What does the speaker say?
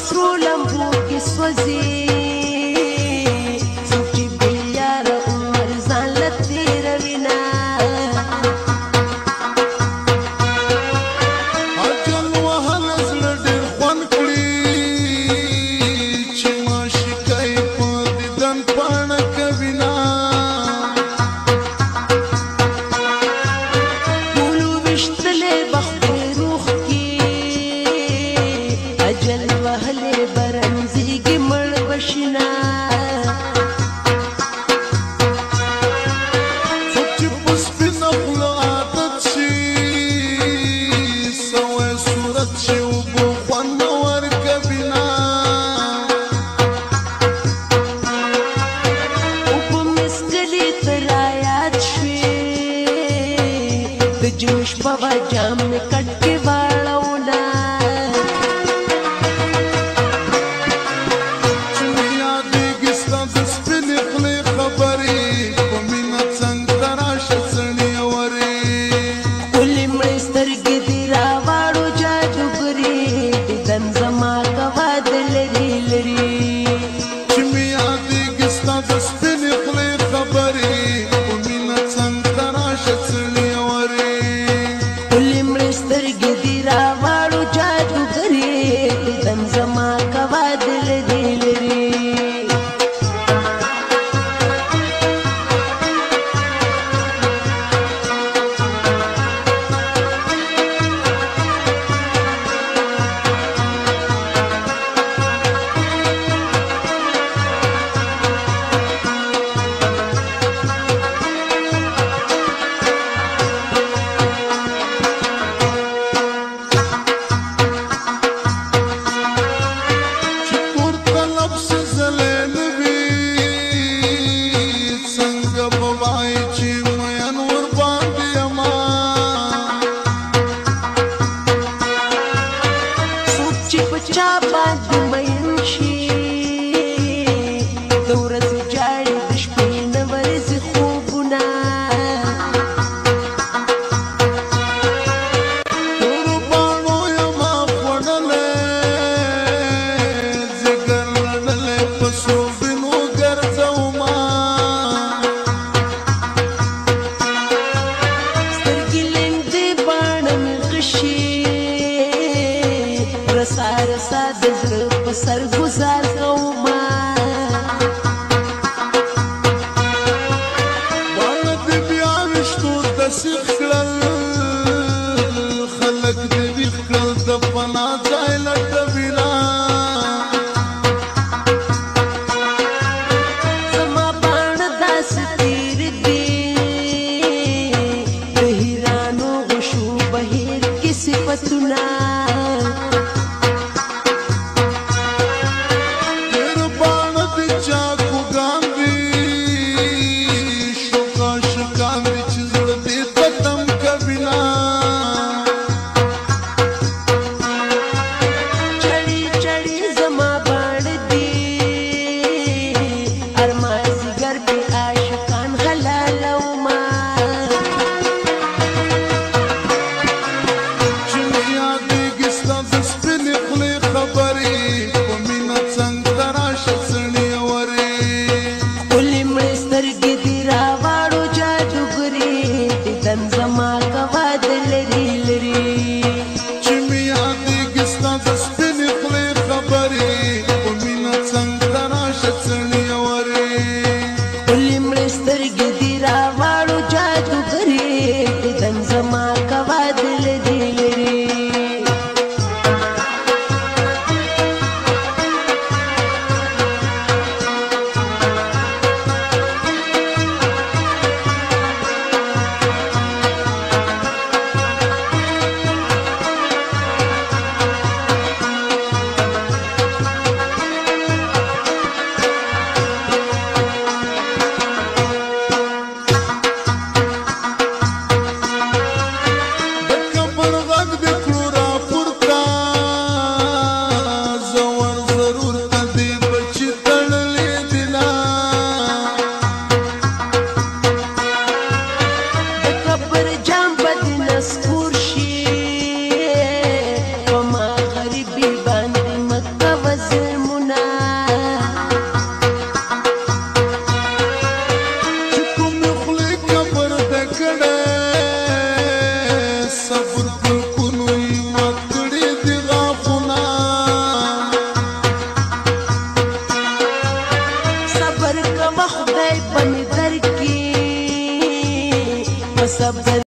پسرو لمبو کې سوځي څوک چې بې یاره عمر ځان له تېروينه اجل وهل زړه ډېر خوند کړي چې معشوقۍ په دیدن پاڼه کوینه ټولو ویشتلې بخت روح کې اجل وهلې برنځېږي مړ بشینه څوک چې په سپینه خوله عادت شي سوی صورت شي اوبو خوند نه ورکوینه اوبه مسکلې ته رایاد شوې د جوش په وجام مې کټ کې واړونه چې مې یادېږي ستا د سپینې خولې خبرې په مینه څنګ ته راشه څڼې ورې ښکلې مړې سترګې دې راواړو جادوګرې دیدن زما کوه د لرې لرې چې مې یادېږي ستا د سپینې خولې خبرې په مینه څنګ ته راشه څڼې ورې ښکلې مړې سترګې دې راواړو جادوګرې دیدن زما کوه د لرې لرې چې پورته لفظ زلی نه وي څنګه به وایي چې مین ورباندې یمه څوک چې په چا باندې مین شي د ورځې جاړي د شپې نه ورځي خوبونه تورو باڼو یمه خوړلی ځیګر لړلی په سرو وینو ګرځومه سترګې لنډې باڼه مې غشي رسا رسا د زړه په سر ګزار کومه باڼه دې بیا ویشتو ته سیخ کړل خلک دې ویښ کړل د پناه ځای لټوینه زما باڼه داسې تېرې دي د هیرانو غشو بهیر کې صفتونه ډېر باڼه دې چا ګوګان دي شوق عاشقان دي چې زړه دې ته تم کوینه صبر